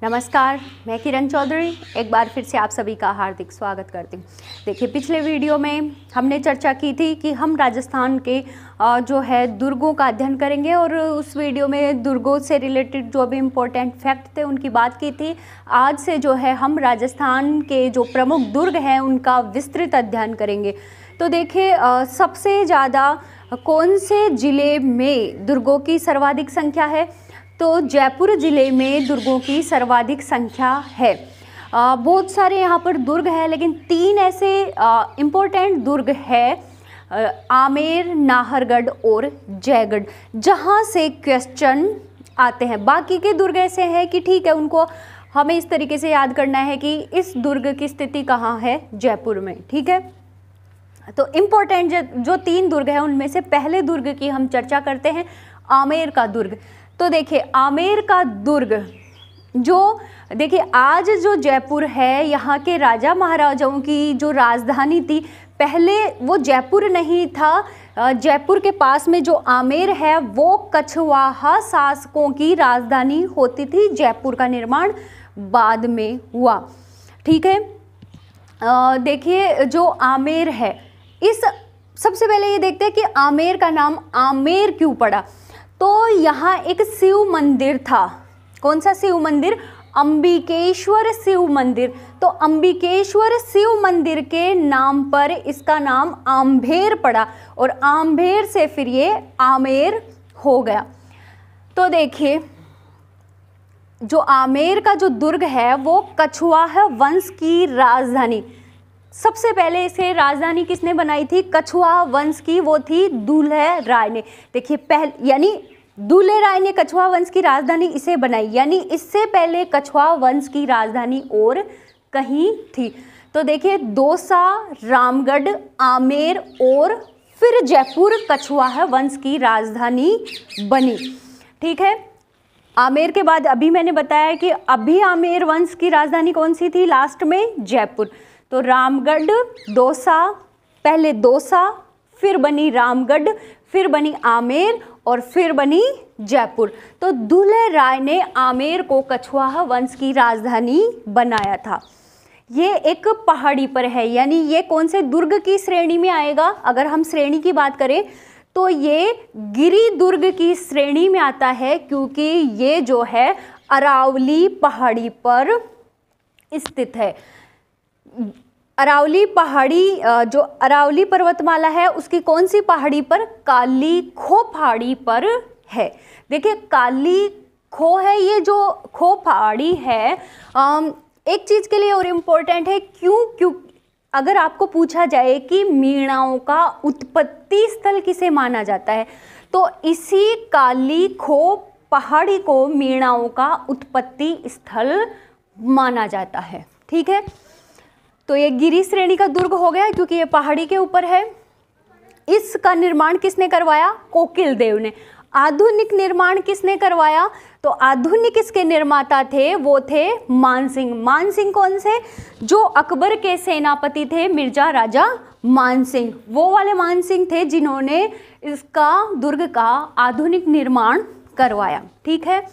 नमस्कार, मैं किरण चौधरी एक बार फिर से आप सभी का हार्दिक स्वागत करती हूँ। देखिए, पिछले वीडियो में हमने चर्चा की थी कि हम राजस्थान के जो है दुर्गों का अध्ययन करेंगे और उस वीडियो में दुर्गों से रिलेटेड जो भी इम्पोर्टेंट फैक्ट थे उनकी बात की थी। आज से जो है हम राजस्थान के जो प्रमुख दुर्ग हैं उनका विस्तृत अध्ययन करेंगे। तो देखिए, सबसे ज़्यादा कौन से ज़िले में दुर्गों की सर्वाधिक संख्या है? तो जयपुर ज़िले में दुर्गों की सर्वाधिक संख्या है। बहुत सारे यहाँ पर दुर्ग हैं, लेकिन तीन ऐसे इम्पोर्टेंट दुर्ग है आमेर, नाहरगढ़ और जयगढ़, जहाँ से क्वेश्चन आते हैं। बाकी के दुर्ग ऐसे हैं कि ठीक है, उनको हमें इस तरीके से याद करना है कि इस दुर्ग की स्थिति कहाँ है, जयपुर में। ठीक है, तो इम्पोर्टेंट जो तीन दुर्ग हैं उनमें से पहले दुर्ग की हम चर्चा करते हैं, आमेर का दुर्ग। तो देखिए, आमेर का दुर्ग जो देखिए आज जो जयपुर है, यहाँ के राजा महाराजाओं की जो राजधानी थी, पहले वो जयपुर नहीं था। जयपुर के पास में जो आमेर है वो कछवाहा शासकों की राजधानी होती थी। जयपुर का निर्माण बाद में हुआ। ठीक है, देखिए जो आमेर है, इस सबसे पहले ये देखते हैं कि आमेर का नाम आमेर क्यों पड़ा। तो यहाँ एक शिव मंदिर था। कौन सा शिव मंदिर? अंबिकेश्वर शिव मंदिर। तो अंबिकेश्वर शिव मंदिर के नाम पर इसका नाम आम्भेर पड़ा और आम्भेर से फिर ये आमेर हो गया। तो देखिए, जो आमेर का जो दुर्ग है वो कछवाहा वंश की राजधानी, सबसे पहले इसे राजधानी किसने बनाई थी? कछवाहा वंश की, वो थी दुल्हे राय ने। देखिए, पहले यानी दुल्हे राय ने कछवाहा वंश की राजधानी इसे बनाई, यानी इससे पहले कछवाहा वंश की राजधानी और कहीं थी। तो देखिए, दौसा, रामगढ़, आमेर और फिर जयपुर कछवाहा वंश की राजधानी बनी। ठीक है, आमेर के बाद अभी मैंने बताया कि अभी आमेर वंश की राजधानी कौन सी थी लास्ट में? जयपुर। तो रामगढ़, दौसा, पहले दौसा, फिर बनी रामगढ़, फिर बनी आमेर और फिर बनी जयपुर। तो दुल्हे राय ने आमेर को कछवाहा वंश की राजधानी बनाया था। ये एक पहाड़ी पर है, यानी ये कौन से दुर्ग की श्रेणी में आएगा? अगर हम श्रेणी की बात करें तो ये गिरि दुर्ग की श्रेणी में आता है, क्योंकि ये जो है अरावली पहाड़ी पर स्थित है। अरावली पहाड़ी, जो अरावली पर्वतमाला है उसकी कौन सी पहाड़ी पर? काली खो पहाड़ी पर है। देखिए, काली खो है, ये जो खो पहाड़ी है एक चीज़ के लिए और इम्पोर्टेंट है। क्यों अगर आपको पूछा जाए कि मीणाओं का उत्पत्ति स्थल किसे माना जाता है, तो इसी काली खो पहाड़ी को मीणाओं का उत्पत्ति स्थल माना जाता है। ठीक है, तो ये गिरि श्रेणी का दुर्ग हो गया क्योंकि ये पहाड़ी के ऊपर है। इसका निर्माण किसने करवाया? कोकिल देव ने। आधुनिक निर्माण किसने करवाया? तो आधुनिक इसके निर्माता थे वो थे मानसिंह। मानसिंह कौन से? जो अकबर के सेनापति थे, मिर्जा राजा मानसिंह, वो वाले मानसिंह थे जिन्होंने इसका दुर्ग का आधुनिक निर्माण करवाया। ठीक है,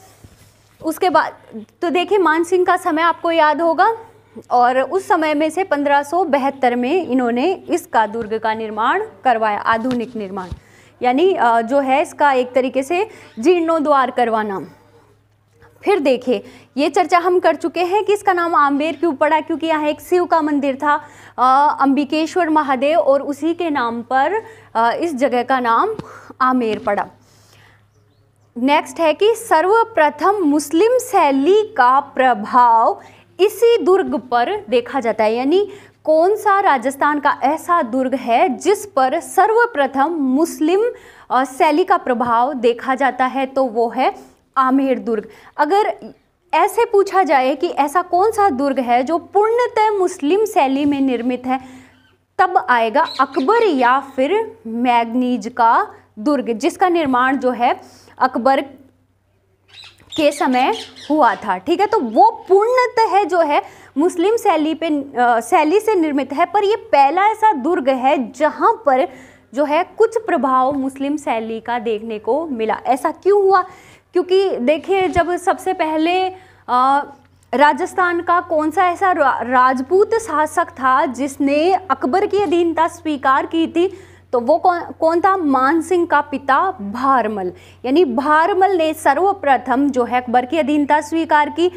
उसके बाद तो देखिए, मानसिंह का समय आपको याद होगा और उस समय में से 1572 में इन्होंने इसका दुर्ग का निर्माण करवाया, आधुनिक निर्माण, यानी जो है इसका एक तरीके से जीर्णोद्धार करवाना। फिर देखिए, ये चर्चा हम कर चुके हैं कि इसका नाम आम्बेर क्यों पड़ा, क्योंकि यहाँ एक शिव का मंदिर था, अंबिकेश्वर महादेव, और उसी के नाम पर इस जगह का नाम आमेर पड़ा। नेक्स्ट है कि सर्वप्रथम मुस्लिम शैली का प्रभाव इसी दुर्ग पर देखा जाता है, यानी कौन सा राजस्थान का ऐसा दुर्ग है जिस पर सर्वप्रथम मुस्लिम शैली का प्रभाव देखा जाता है, तो वो है आमेर दुर्ग। अगर ऐसे पूछा जाए कि ऐसा कौन सा दुर्ग है जो पूर्णतः मुस्लिम शैली में निर्मित है, तब आएगा अकबर या फिर मैगनीज का दुर्ग, जिसका निर्माण जो है अकबर के समय हुआ था। ठीक है, तो वो पूर्णतः है जो है मुस्लिम शैली से निर्मित है, पर ये पहला ऐसा दुर्ग है जहाँ पर जो है कुछ प्रभाव मुस्लिम शैली का देखने को मिला। ऐसा क्यों हुआ? क्योंकि देखिए, जब सबसे पहले राजस्थान का कौन सा ऐसा राजपूत शासक था जिसने अकबर की अधीनता स्वीकार की थी? तो वो कौन था? मान सिंह का पिता भारमल। यानी भारमल ने सर्वप्रथम जो है अकबर की अधीनता स्वीकार की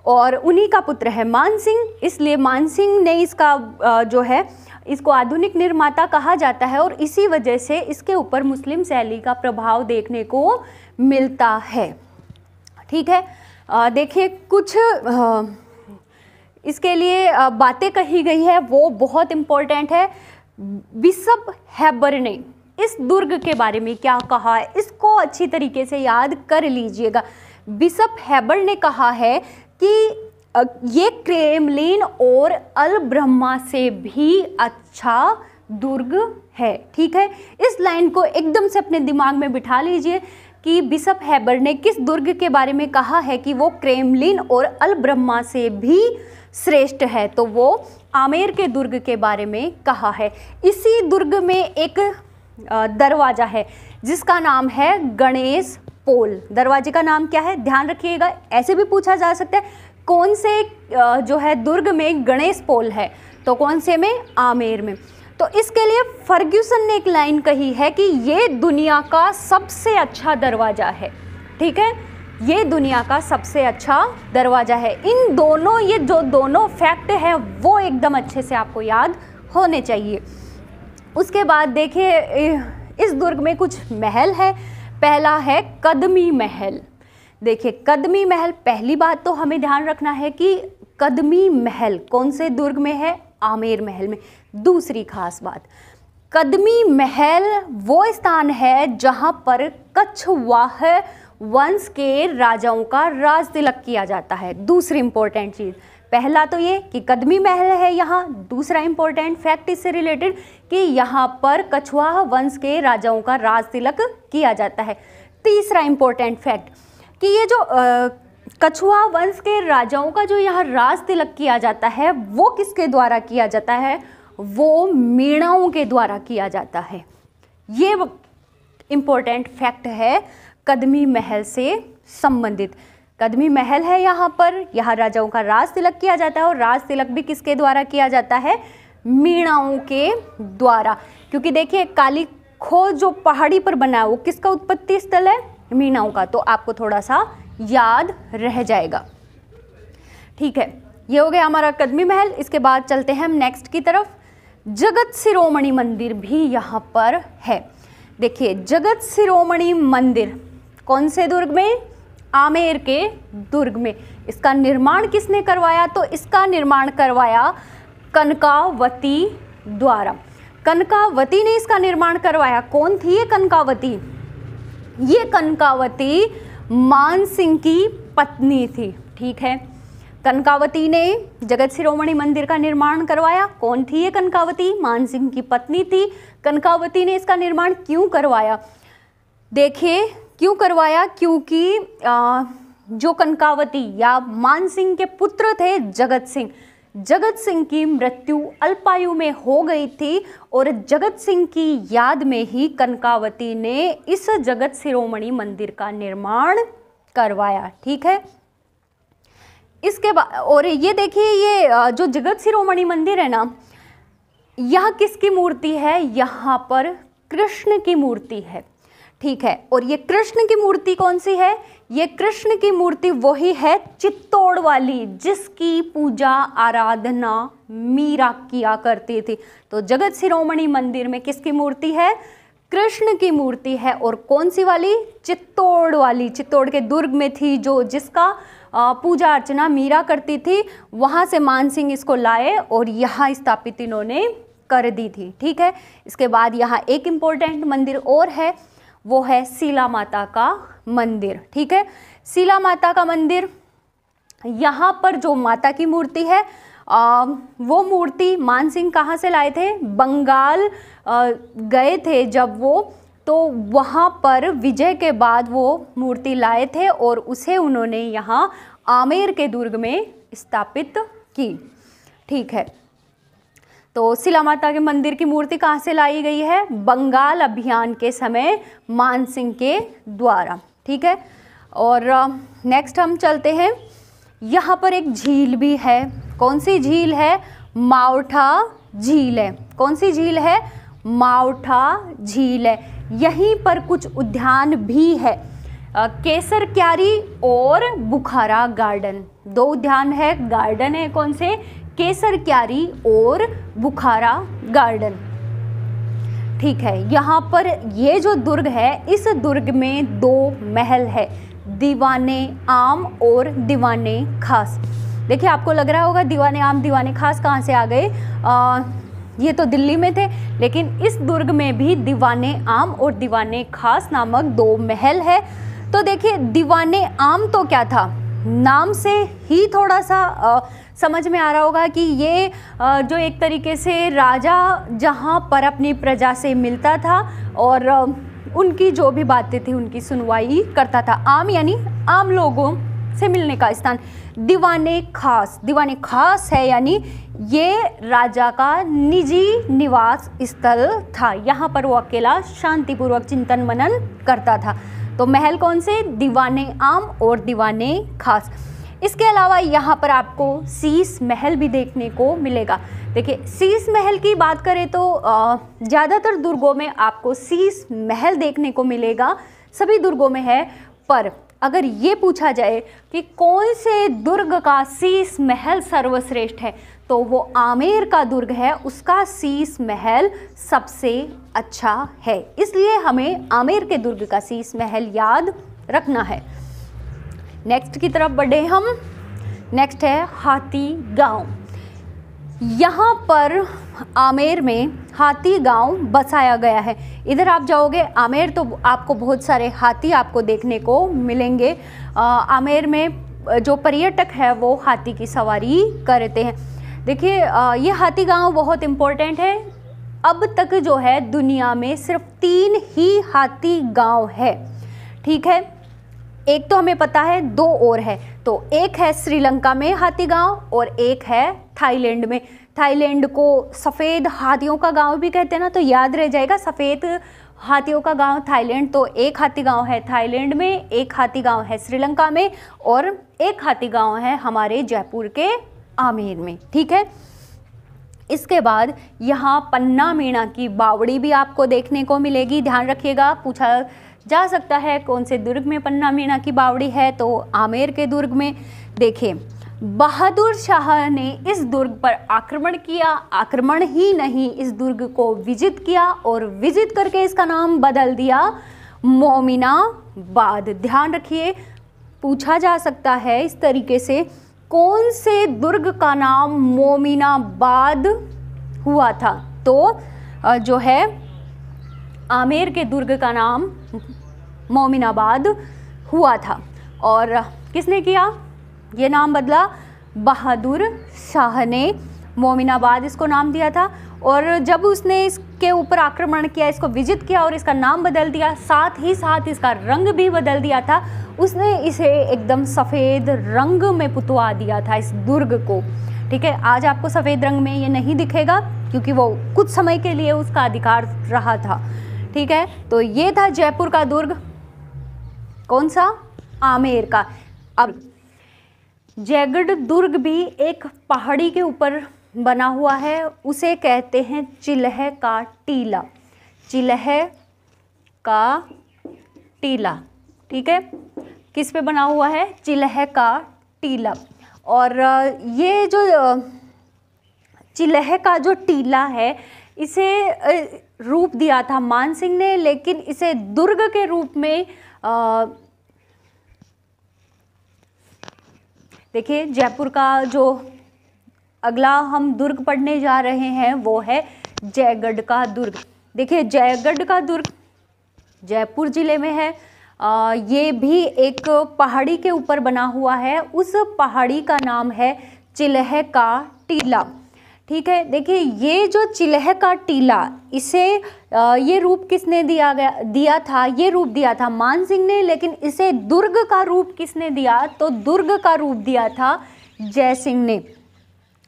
और उन्हीं का पुत्र है मान सिंह, इसलिए मान सिंह ने इसका जो है इसको आधुनिक निर्माता कहा जाता है और इसी वजह से इसके ऊपर मुस्लिम शैली का प्रभाव देखने को मिलता है। ठीक है, देखिए कुछ इसके लिए बातें कही गई है, वो बहुत इम्पोर्टेंट है। बिशप हेबर ने इस दुर्ग के बारे में क्या कहा है, इसको अच्छी तरीके से याद कर लीजिएगा। बिशप हेबर ने कहा है कि ये क्रेमलिन और अल ब्रह्मा से भी अच्छा दुर्ग है। ठीक है, इस लाइन को एकदम से अपने दिमाग में बिठा लीजिए कि बिशप हेबर ने किस दुर्ग के बारे में कहा है कि वो क्रेमलिन और अल ब्रह्मा से भी श्रेष्ठ है। तो वो आमेर के दुर्ग के बारे में कहा है। इसी दुर्ग में एक दरवाजा है जिसका नाम है गणेश पोल। दरवाजे का नाम क्या है, ध्यान रखिएगा। ऐसे भी पूछा जा सकता है कौन से जो है दुर्ग में गणेश पोल है, तो कौन से में? आमेर में। तो इसके लिए फर्ग्यूसन ने एक लाइन कही है कि ये दुनिया का सबसे अच्छा दरवाजा है। ठीक है, ये दुनिया का सबसे अच्छा दरवाजा है। इन दोनों, ये जो दोनों फैक्ट है वो एकदम अच्छे से आपको याद होने चाहिए। उसके बाद देखिए इस दुर्ग में कुछ महल है। पहला है कदमी महल। देखिए कदमी महल, पहली बात तो हमें ध्यान रखना है कि कदमी महल कौन से दुर्ग में है? आमेर महल में। दूसरी खास बात, कदमी महल वो स्थान है जहाँ पर कछवाह वंश के राजाओं का राज तिलक किया जाता है। दूसरी इंपॉर्टेंट चीज़, पहला तो ये कि कदमी महल है यहाँ। दूसरा इंपॉर्टेंट फैक्ट इससे रिलेटेड कि यहाँ पर कछवाह वंश के राजाओं का राज तिलक किया जाता है। तीसरा इंपॉर्टेंट फैक्ट कि ये जो कछवाह वंश के राजाओं का जो यहाँ राज तिलक किया जाता है वो किसके द्वारा किया जाता है? वो मीणाओं के द्वारा किया जाता है। ये इम्पोर्टेंट फैक्ट है कदमी महल से संबंधित। कदमी महल है यहाँ पर, यहाँ राजाओं का राज तिलक किया जाता है और राज तिलक भी किसके द्वारा किया जाता है? मीणाओं के द्वारा। क्योंकि देखिए काली खोह जो पहाड़ी पर बना है वो किसका उत्पत्ति स्थल है? मीणाओं का। तो आपको थोड़ा सा याद रह जाएगा। ठीक है, ये हो गया हमारा कदमी महल। इसके बाद चलते हैं हम नेक्स्ट की तरफ। जगत शिरोमणि मंदिर भी यहाँ पर है। देखिए जगत शिरोमणि मंदिर कौन से दुर्ग में? आमेर के दुर्ग में। इसका निर्माण किसने करवाया? तो इसका निर्माण करवाया कनकावती द्वारा। कनकावती ने इसका निर्माण करवाया। कौन थी ये कनकावती? ये कनकावती मान सिंह की पत्नी थी। ठीक है, कनकावती ने जगत शिरोमणि मंदिर का निर्माण करवाया। कौन थी ये कनकावती? मान सिंह की पत्नी थी। कनकावती ने इसका निर्माण क्यों करवाया? देखिए क्यों करवाया, क्योंकि जो कनकावती या मान सिंह के पुत्र थे जगत सिंह की मृत्यु अल्पायु में हो गई थी और जगत सिंह की याद में ही कनकावती ने इस जगत शिरोमणि मंदिर का निर्माण करवाया। ठीक है, इसके बाद और ये देखिए ये जो जगत शिरोमणि मंदिर है ना, यह किसकी मूर्ति है? यहाँ पर कृष्ण की मूर्ति है। ठीक है, और ये कृष्ण की मूर्ति कौन सी है? ये कृष्ण की मूर्ति वही है चित्तौड़ वाली जिसकी पूजा आराधना मीरा किया करती थी। तो जगत शिरोमणि मंदिर में किसकी मूर्ति है? कृष्ण की मूर्ति है। और कौन सी वाली? चित्तौड़ वाली। चित्तौड़ के दुर्ग में थी जो जिसका पूजा अर्चना मीरा करती थी। वहाँ से मान सिंह इसको लाए और यहाँ स्थापित इन्होंने कर दी थी। ठीक है, इसके बाद यहाँ एक इम्पोर्टेंट मंदिर और है, वो है शीला माता का मंदिर। ठीक है, शीला माता का मंदिर, यहाँ पर जो माता की मूर्ति है वो मूर्ति मान सिंह कहाँ से लाए थे? बंगाल गए थे जब वो, तो वहाँ पर विजय के बाद वो मूर्ति लाए थे और उसे उन्होंने यहाँ आमेर के दुर्ग में स्थापित की। ठीक है, तो शीला माता के मंदिर की मूर्ति कहाँ से लाई गई है? बंगाल अभियान के समय मान सिंह के द्वारा। ठीक है, और नेक्स्ट हम चलते हैं। यहाँ पर एक झील भी है। कौन सी झील है? मावठा झील है। कौन सी झील है? मावठा झील है। यहीं पर कुछ उद्यान भी है, केसर क्यारी और बुखारा गार्डन। दो उद्यान है, गार्डन है। कौन से? केसर क्यारी और बुखारा गार्डन। ठीक है, यहाँ पर ये जो दुर्ग है, इस दुर्ग में दो महल है, दीवाने आम और दीवाने खास। देखिए, आपको लग रहा होगा दीवाने आम दीवाने खास कहाँ से आ गए? ये तो दिल्ली में थे, लेकिन इस दुर्ग में भी दीवाने आम और दीवाने खास नामक दो महल है। तो देखिए, दीवाने आम तो क्या था, नाम से ही थोड़ा सा समझ में आ रहा होगा कि ये जो एक तरीके से राजा जहाँ पर अपनी प्रजा से मिलता था और उनकी जो भी बातें थी उनकी सुनवाई करता था। आम यानी आम लोगों से मिलने का स्थान। दीवाने खास है यानी ये राजा का निजी निवास स्थल था। यहाँ पर वो अकेला शांतिपूर्वक चिंतन मनन करता था। तो महल कौन से? दीवाने आम और दीवाने खास। इसके अलावा यहाँ पर आपको शीश महल भी देखने को मिलेगा। देखिए, शीश महल की बात करें तो ज़्यादातर दुर्गों में आपको शीश महल देखने को मिलेगा, सभी दुर्गों में है। पर अगर ये पूछा जाए कि कौन से दुर्ग का शीश महल सर्वश्रेष्ठ है, तो वो आमेर का दुर्ग है, उसका शीश महल सबसे अच्छा है। इसलिए हमें आमेर के दुर्ग का शीश महल याद रखना है। नेक्स्ट की तरफ बढ़े हम। नेक्स्ट है हाथी गांव। यहाँ पर आमेर में हाथी गांव बसाया गया है। इधर आप जाओगे आमेर तो आपको बहुत सारे हाथी आपको देखने को मिलेंगे। आमेर में जो पर्यटक है वो हाथी की सवारी करते हैं। देखिए, ये हाथी गांव बहुत इम्पोर्टेंट है। अब तक जो है दुनिया में सिर्फ 3 ही हाथी गांव है। ठीक है, एक तो हमें पता है, 2 और है। तो एक है श्रीलंका में हाथी गांव और एक है थाईलैंड में। थाईलैंड को सफ़ेद हाथियों का गांव भी कहते हैं ना, तो याद रह जाएगा सफ़ेद हाथियों का गांव थाईलैंड। तो एक हाथी गांव है थाईलैंड में, एक हाथी गांव है श्रीलंका में और एक हाथी गांव है हमारे जयपुर के आमेर में। ठीक है, इसके बाद यहाँ पन्ना मीणा की बावड़ी भी आपको देखने को मिलेगी। ध्यान रखिएगा, पूछा जा सकता है कौन से दुर्ग में पन्ना मीणा की बावड़ी है, तो आमेर के दुर्ग में। देखिए, बहादुर शाह ने इस दुर्ग पर आक्रमण किया। आक्रमण ही नहीं, इस दुर्ग को विजित किया और विजित करके इसका नाम बदल दिया मोमिनाबाद। ध्यान रखिए, पूछा जा सकता है इस तरीके से, कौन से दुर्ग का नाम मोमिनाबाद हुआ था? तो जो है आमेर के दुर्ग का नाम मोमिनाबाद हुआ था। और किसने किया ये नाम बदला? बहादुर शाह ने मोमिनाबाद इसको नाम दिया था। और जब उसने इसके ऊपर आक्रमण किया, इसको विजित किया और इसका नाम बदल दिया, साथ ही साथ इसका रंग भी बदल दिया था। उसने इसे एकदम सफ़ेद रंग में पुतवा दिया था इस दुर्ग को। ठीक है, आज आपको सफ़ेद रंग में ये नहीं दिखेगा क्योंकि वो कुछ समय के लिए उसका अधिकार रहा था। ठीक है, तो ये था जयपुर का दुर्ग। कौन सा? आमेर का। अब जयगढ़ दुर्ग भी एक पहाड़ी के ऊपर बना हुआ है, उसे कहते हैं चिल्ह का टीला। चिल्ह का टीला। ठीक है, किस पे बना हुआ है? चिल्ह का टीला। और ये जो चिल्ह का जो टीला है, इसे रूप दिया था मान सिंह ने, लेकिन इसे दुर्ग के रूप में देखिए, जयपुर का जो अगला हम दुर्ग पढ़ने जा रहे हैं वो है जयगढ़ का दुर्ग। देखिए, जयगढ़ का दुर्ग जयपुर जिले में है। ये भी एक पहाड़ी के ऊपर बना हुआ है। उस पहाड़ी का नाम है चिल्ह का टीला। ठीक है, देखिए, ये जो चिल्ह का टीला, इसे ये रूप किसने दिया था? ये रूप दिया था मान सिंह ने, लेकिन इसे दुर्ग का रूप किसने दिया? तो दुर्ग का रूप दिया था जय सिंह ने।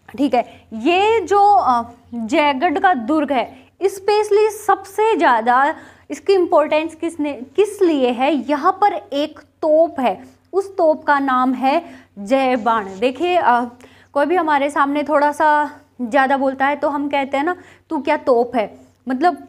ठीक है, ये जो जयगढ़ का दुर्ग है, स्पेशली सबसे ज़्यादा इसकी इम्पोर्टेंस किस लिए है? यहाँ पर एक तोप है, उस तोप का नाम है जय बाण। देखिए कोई भी हमारे सामने थोड़ा सा ज़्यादा बोलता है तो हम कहते हैं ना तू क्या तोप है, मतलब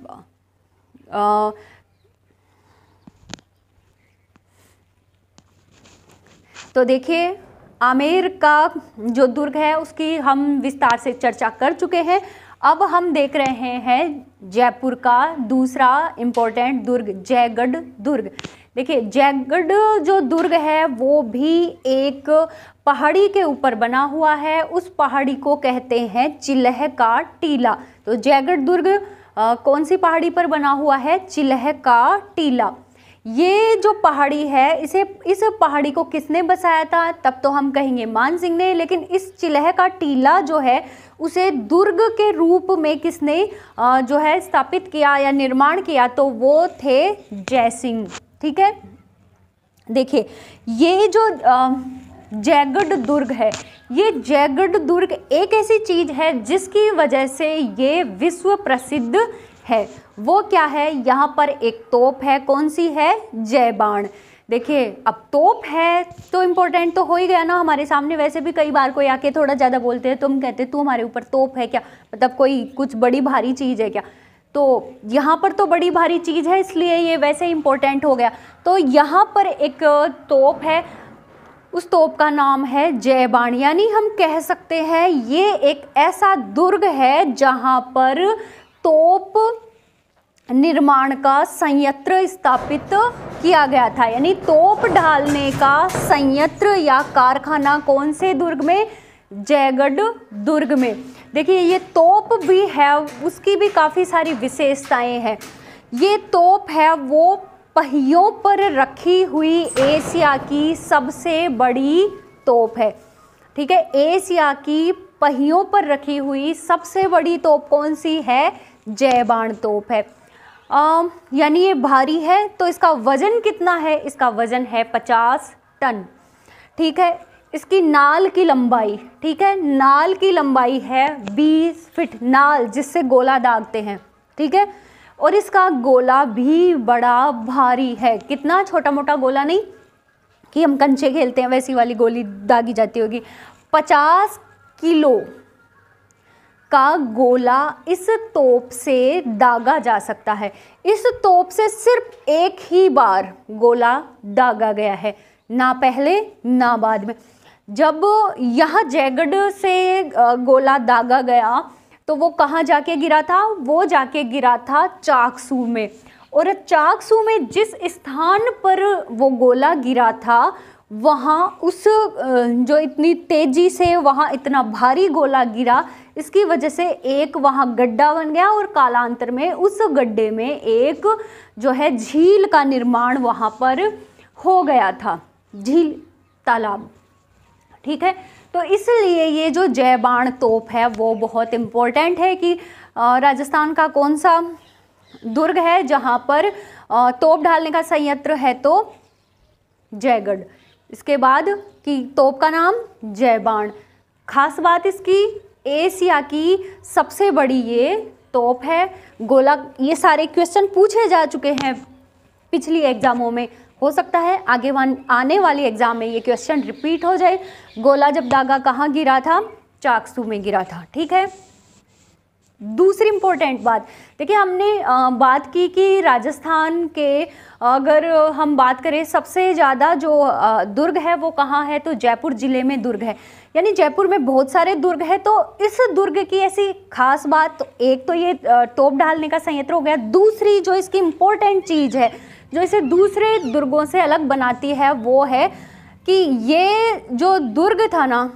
तो देखिए आमेर का जो दुर्ग है उसकी हम विस्तार से चर्चा कर चुके हैं। अब हम देख रहे हैं जयपुर का दूसरा इम्पोर्टेंट दुर्ग, जयगढ़ दुर्ग। देखिए जयगढ़ जो दुर्ग है वो भी एक पहाड़ी के ऊपर बना हुआ है, उस पहाड़ी को कहते हैं चिल्ह का टीला। तो जयगढ़ दुर्ग कौन सी पहाड़ी पर बना हुआ है? चिल्ह का टीला। ये जो पहाड़ी है इस पहाड़ी को किसने बसाया था? तब तो हम कहेंगे मान सिंह ने, लेकिन इस चिल्ह का टीला जो है उसे दुर्ग के रूप में किसने जो है स्थापित किया या निर्माण किया? तो वो थे जय सिंह। ठीक है, देखिए ये जो जयगढ़ दुर्ग है, ये जयगढ़ दुर्ग एक ऐसी चीज है जिसकी वजह से ये विश्व प्रसिद्ध है। वो क्या है? यहाँ पर एक तोप है, कौन सी है? जय बाण। देखिए अब तोप है तो इम्पोर्टेंट तो हो ही गया ना हमारे सामने। वैसे भी कई बार कोई आके थोड़ा ज़्यादा बोलते हैं तो हम कहते हैं तू हमारे ऊपर तोप है क्या, मतलब कोई कुछ बड़ी भारी चीज़ है क्या। तो यहाँ पर तो बड़ी भारी चीज़ है इसलिए ये वैसे इम्पोर्टेंट हो गया। तो यहाँ पर एक तोप है, उस तोप का नाम है जय बाण। यानी हम कह सकते हैं ये एक ऐसा दुर्ग है जहाँ पर तोप निर्माण का संयंत्र स्थापित किया गया था। यानी तोप ढालने का संयंत्र या कारखाना कौन से दुर्ग में? जयगढ़ दुर्ग में। देखिए ये तोप भी है, उसकी भी काफ़ी सारी विशेषताएं हैं। ये तोप है वो पहियों पर रखी हुई एशिया की सबसे बड़ी तोप है। ठीक है, एशिया की पहियों पर रखी हुई सबसे बड़ी तोप कौन सी है? जय बाण तोप है। यानी ये भारी है। तो इसका वजन कितना है? इसका वजन है 50 टन। ठीक है, इसकी नाल की लंबाई, ठीक है, नाल की लंबाई है 20 फीट, नाल जिससे गोला दागते हैं। ठीक है, और इसका गोला भी बड़ा भारी है। कितना? छोटा मोटा गोला नहीं कि हम कंचे खेलते हैं वैसी वाली गोली दागी जाती होगी। 50 किलो का गोला इस तोप से दागा जा सकता है। इस तोप से सिर्फ एक ही बार गोला दागा गया है, ना पहले ना बाद में। जब यह जयगढ़ से गोला दागा गया तो वो कहाँ जाके गिरा था? वो जाके गिरा था चाकसू में। और चाकसू में जिस स्थान पर वो गोला गिरा था वहाँ उस जो इतनी तेजी से वहाँ इतना भारी गोला गिरा, इसकी वजह से एक वहाँ गड्ढा बन गया और कालांतर में उस गड्ढे में एक जो है झील का निर्माण वहाँ पर हो गया था, झील, तालाब। ठीक है, तो इसलिए ये जो जय बाण तोप है वो बहुत इम्पोर्टेंट है कि राजस्थान का कौन सा दुर्ग है जहाँ पर तोप ढालने का संयंत्र है? तो जयगढ़। इसके बाद कि तोप का नाम जय बाण। खास बात इसकी, एशिया की सबसे बड़ी ये तोप है। गोला, ये सारे क्वेश्चन पूछे जा चुके हैं पिछली एग्जामों में। हो सकता है आगे आने वाली एग्जाम में ये क्वेश्चन रिपीट हो जाए। गोला जब दागा कहाँ गिरा था? चाकसू में गिरा था। ठीक है, दूसरी इम्पोर्टेंट बात, देखिए हमने बात की कि राजस्थान के अगर हम बात करें सबसे ज़्यादा जो दुर्ग है वो कहाँ है? तो जयपुर ज़िले में दुर्ग है। यानी जयपुर में बहुत सारे दुर्ग है। तो इस दुर्ग की ऐसी खास बात, तो एक तो ये तोप ढालने का संयंत्र हो गया। दूसरी जो इसकी इम्पोर्टेंट चीज़ है जो इसे दूसरे दुर्गों से अलग बनाती है वो है कि ये जो दुर्ग था ना,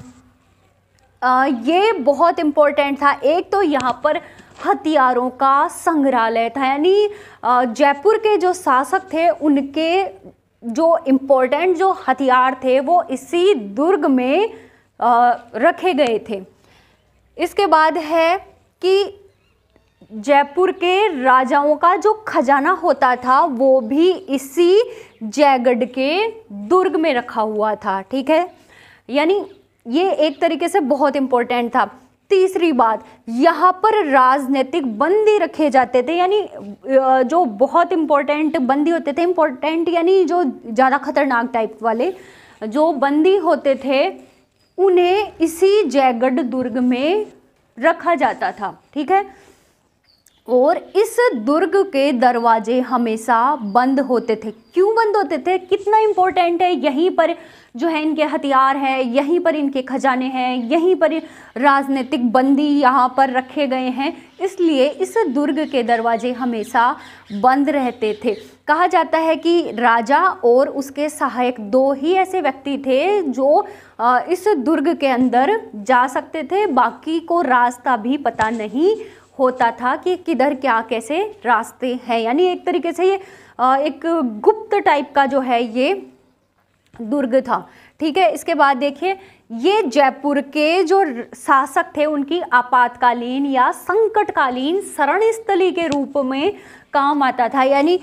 ये बहुत इम्पोर्टेंट था। एक तो यहाँ पर हथियारों का संग्रहालय था। यानी जयपुर के जो शासक थे उनके जो इम्पोर्टेंट जो हथियार थे वो इसी दुर्ग में रखे गए थे। इसके बाद है कि जयपुर के राजाओं का जो खजाना होता था वो भी इसी जयगढ़ के दुर्ग में रखा हुआ था। ठीक है, यानी ये एक तरीके से बहुत इम्पोर्टेंट था। तीसरी बात, यहाँ पर राजनीतिक बंदी रखे जाते थे। यानी जो बहुत इम्पोर्टेंट बंदी होते थे, इम्पोर्टेंट यानी जो ज़्यादा खतरनाक टाइप वाले, जो बंदी होते थे उन्हें इसी जयगढ़ दुर्ग में रखा जाता था, ठीक है। और इस दुर्ग के दरवाजे हमेशा बंद होते थे। क्यों बंद होते थे, कितना इम्पोर्टेंट है, यहीं पर जो है इनके हथियार हैं, यहीं पर इनके खजाने हैं, यहीं पर राजनीतिक बंदी यहाँ पर रखे गए हैं, इसलिए इस दुर्ग के दरवाजे हमेशा बंद रहते थे। कहा जाता है कि राजा और उसके सहायक 2 ही ऐसे व्यक्ति थे जो इस दुर्ग के अंदर जा सकते थे, बाकी को रास्ता भी पता नहीं होता था कि किधर क्या कैसे रास्ते हैं। यानी एक तरीके से ये एक गुप्त टाइप का जो है ये दुर्ग था, ठीक है। इसके बाद देखिए, ये जयपुर के जो शासक थे उनकी आपातकालीन या संकटकालीन शरण स्थली के रूप में काम आता था। यानी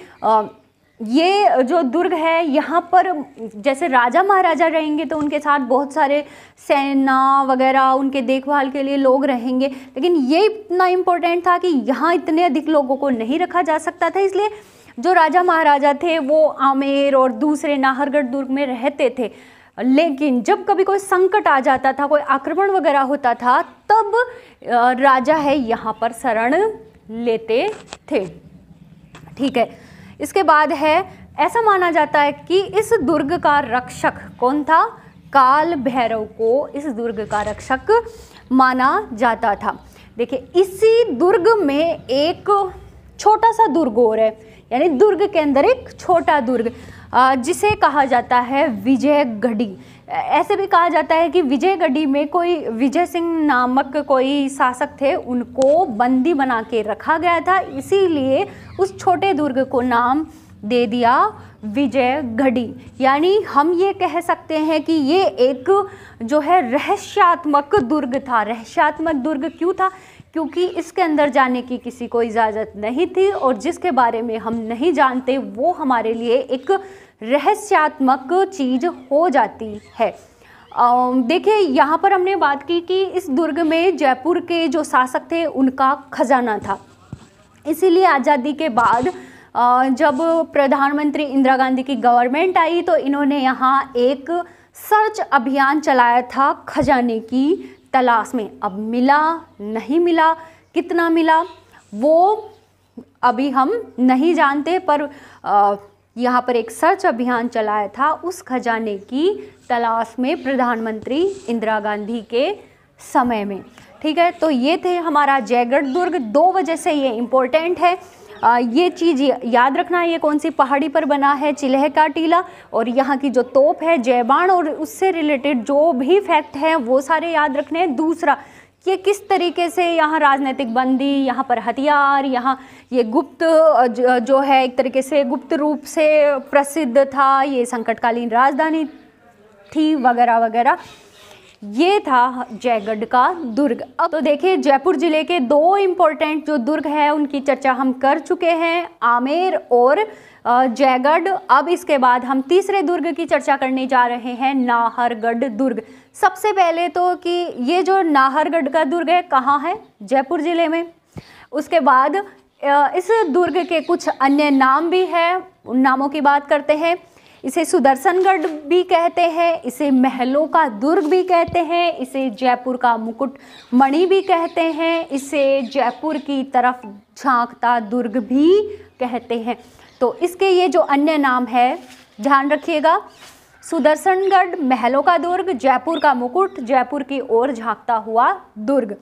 ये जो दुर्ग है यहाँ पर जैसे राजा महाराजा रहेंगे तो उनके साथ बहुत सारे सेना वगैरह उनके देखभाल के लिए लोग रहेंगे, लेकिन ये इतना इम्पोर्टेंट था कि यहाँ इतने अधिक लोगों को नहीं रखा जा सकता था, इसलिए जो राजा महाराजा थे वो आमेर और दूसरे नाहरगढ़ दुर्ग में रहते थे। लेकिन जब कभी कोई संकट आ जाता था, कोई आक्रमण वगैरह होता था, तब राजा है यहाँ पर शरण लेते थे, ठीक है। इसके बाद है, ऐसा माना जाता है कि इस दुर्ग का रक्षक कौन था, काल भैरव को इस दुर्ग का रक्षक माना जाता था। देखिए, इसी दुर्ग में एक छोटा सा दुर्ग और है, यानी दुर्ग के अंदर एक छोटा दुर्ग जिसे कहा जाता है विजयगढ़ी। ऐसे भी कहा जाता है कि विजयगढ़ी में कोई विजय सिंह नामक कोई शासक थे, उनको बंदी बना के रखा गया था, इसीलिए उस छोटे दुर्ग को नाम दे दिया विजयगढ़ी। यानी हम ये कह सकते हैं कि ये एक जो है रहस्यात्मक दुर्ग था। रहस्यात्मक दुर्ग क्यों था, क्योंकि इसके अंदर जाने की किसी को इजाज़त नहीं थी और जिसके बारे में हम नहीं जानते वो हमारे लिए एक रहस्यात्मक चीज़ हो जाती है। देखिए, यहाँ पर हमने बात की कि इस दुर्ग में जयपुर के जो शासक थे उनका खजाना था, इसीलिए आज़ादी के बाद जब प्रधानमंत्री इंदिरा गांधी की गवर्नमेंट आई तो इन्होंने यहाँ एक सर्च अभियान चलाया था खजाने की तलाश में। अब मिला नहीं मिला, कितना मिला वो अभी हम नहीं जानते, पर यहाँ पर एक सर्च अभियान चलाया था उस खजाने की तलाश में प्रधानमंत्री इंदिरा गांधी के समय में, ठीक है। तो ये थे हमारा जयगढ़ दुर्ग। 2 वजह से ये इम्पोर्टेंट है, ये चीज़ याद रखना, ये कौन सी पहाड़ी पर बना है, चिल्ह का टीला, और यहाँ की जो तोप है जयबाण, और उससे रिलेटेड जो भी फैक्ट हैं वो सारे याद रखने हैं। दूसरा, ये किस तरीके से यहाँ राजनीतिक बंदी, यहाँ पर हथियार, यहाँ ये गुप्त जो है एक तरीके से गुप्त रूप से प्रसिद्ध था, ये संकटकालीन राजधानी थी वगैरह वगैरह। ये था जयगढ़ का दुर्ग। अब तो देखिए, जयपुर जिले के 2 इम्पोर्टेंट जो दुर्ग है उनकी चर्चा हम कर चुके हैं, आमेर और जयगढ़। अब इसके बाद हम तीसरे दुर्ग की चर्चा करने जा रहे हैं, नाहरगढ़ दुर्ग। सबसे पहले तो कि ये जो नाहरगढ़ का दुर्ग है कहाँ है, जयपुर जिले में। उसके बाद इस दुर्ग के कुछ अन्य नाम भी हैं, उन नामों की बात करते हैं। इसे सुदर्शनगढ़ भी कहते हैं, इसे महलों का दुर्ग भी कहते हैं, इसे जयपुर का मुकुट मणि भी कहते हैं, इसे जयपुर की तरफ झांकता दुर्ग भी कहते हैं। तो इसके ये जो अन्य नाम है ध्यान रखिएगा, सुदर्शनगढ़, महलों का दुर्ग, जयपुर का मुकुट, जयपुर की ओर झांकता हुआ दुर्ग।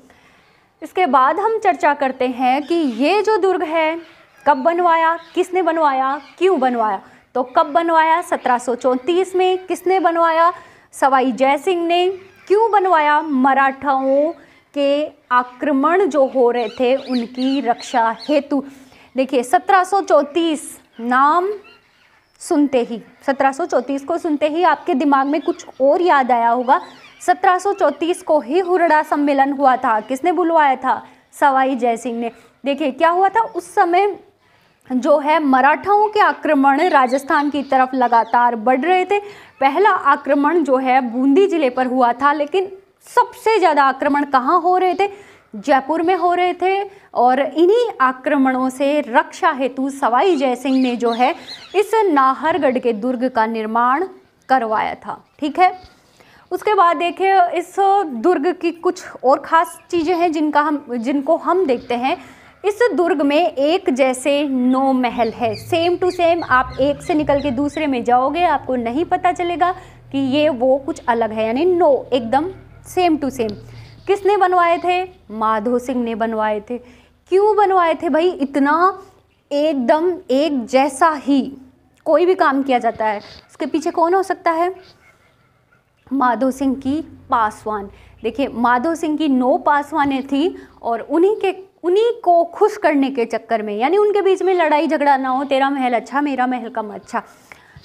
इसके बाद हम चर्चा करते हैं कि ये जो दुर्ग है कब बनवाया, किसने बनवाया, क्यों बनवाया। तो कब बनवाया, 1734 में। किसने बनवाया, सवाई जय सिंह ने। क्यों बनवाया, मराठाओं के आक्रमण जो हो रहे थे उनकी रक्षा हेतु। देखिए, 1734 नाम सुनते ही, 1734 को सुनते ही आपके दिमाग में कुछ और याद आया होगा। 1734 को ही हुरड़ा सम्मेलन हुआ था। किसने बुलवाया था, सवाई जय सिंह ने। देखिए क्या हुआ था उस समय, जो है मराठाओं के आक्रमण राजस्थान की तरफ लगातार बढ़ रहे थे। पहला आक्रमण जो है बूंदी जिले पर हुआ था, लेकिन सबसे ज़्यादा आक्रमण कहाँ हो रहे थे, जयपुर में हो रहे थे। और इन्हीं आक्रमणों से रक्षा हेतु सवाई जय सिंह ने जो है इस नाहरगढ़ के दुर्ग का निर्माण करवाया था। ठीक है, उसके बाद देखिए इस दुर्ग की कुछ और ख़ास चीज़ें हैं जिनको हम देखते हैं। इस दुर्ग में एक जैसे 9 महल है, सेम टू सेम। आप एक से निकल के दूसरे में जाओगे, आपको नहीं पता चलेगा कि ये वो कुछ अलग है, यानी 9 एकदम सेम टू सेम। किसने बनवाए थे? माधो सिंह ने बनवाए थे। क्यों बनवाए थे भाई? इतना एकदम एक जैसा ही कोई भी काम किया जाता है, उसके पीछे कौन हो सकता है? माधो सिंह की पासवान। देखिए माधो सिंह की 9 पासवानें थी और उन्हीं को खुश करने के चक्कर में, यानी उनके बीच में लड़ाई झगड़ा ना हो, तेरा महल अच्छा मेरा महल कम अच्छा,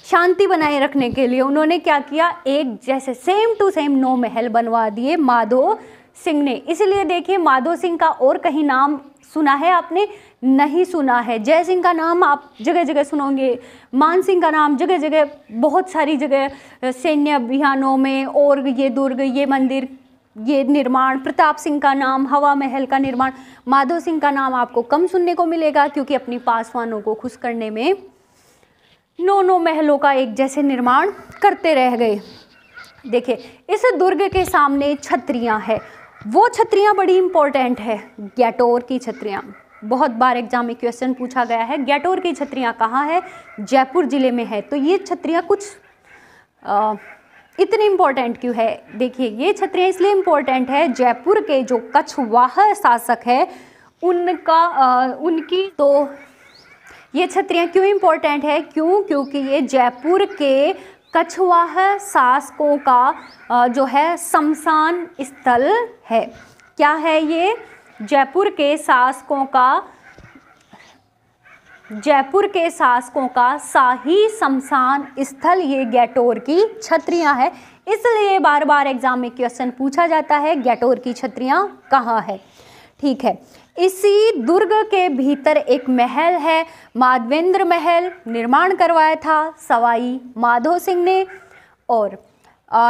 शांति बनाए रखने के लिए उन्होंने क्या किया? एक जैसे सेम टू सेम 9 महल बनवा दिए माधो सिंह ने। इसलिए देखिए माधो सिंह का और कहीं नाम सुना है आपने? नहीं सुना है। जय सिंह का नाम आप जगह जगह सुनोगे, मान सिंह का नाम जगह जगह, बहुत सारी जगह सैन्य अभियानों में, और ये दुर्ग, ये मंदिर, ये निर्माण, प्रताप सिंह का नाम, हवा महल का निर्माण। माधो सिंह का नाम आपको कम सुनने को मिलेगा, क्योंकि अपनी पासवानों को खुश करने में 9 महलों का एक जैसे निर्माण करते रह गए। देखिए इस दुर्ग के सामने छतरियां है, वो छतरियां बड़ी इंपॉर्टेंट है, गैटोर की छतरियां। बहुत बार एग्जाम में क्वेश्चन पूछा गया है, गैटोर की छतरियां कहाँ है? जयपुर जिले में है। तो ये छतरियां कुछ इतनी इम्पोर्टेंट क्यों है? देखिए ये छतरियां इसलिए इम्पोर्टेंट है, जयपुर के जो कछवाहा शासक है उनकी, तो ये छतरियां क्यों इम्पोर्टेंट है? क्योंकि ये जयपुर के कछवाहा शासकों का जो है शमशान स्थल है। क्या है ये? जयपुर के शासकों का शाही शमशान स्थल ये गैटोर की छतरियां है। इसलिए बार बार एग्जाम में क्वेश्चन पूछा जाता है, गैटोर की छतरियां कहाँ है? ठीक है, इसी दुर्ग के भीतर एक महल है, माधवेंद्र महल, निर्माण करवाया था सवाई माधो सिंह ने। और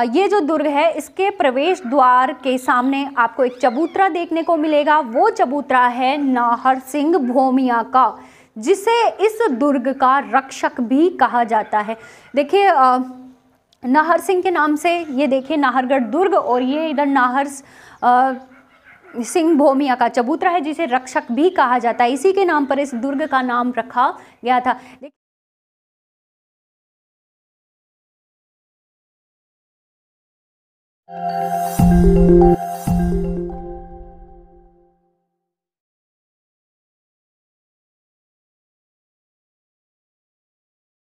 ये जो दुर्ग है, इसके प्रवेश द्वार के सामने आपको एक चबूतरा देखने को मिलेगा। वो चबूतरा है नाहर सिंह भोमिया का, जिसे इस दुर्ग का रक्षक भी कहा जाता है। देखिए नाहर सिंह के नाम से ये देखिए नाहरगढ़ दुर्ग, और ये इधर नाहर सिंह भोमिया का चबूतरा है, जिसे रक्षक भी कहा जाता है। इसी के नाम पर इस दुर्ग का नाम रखा गया था।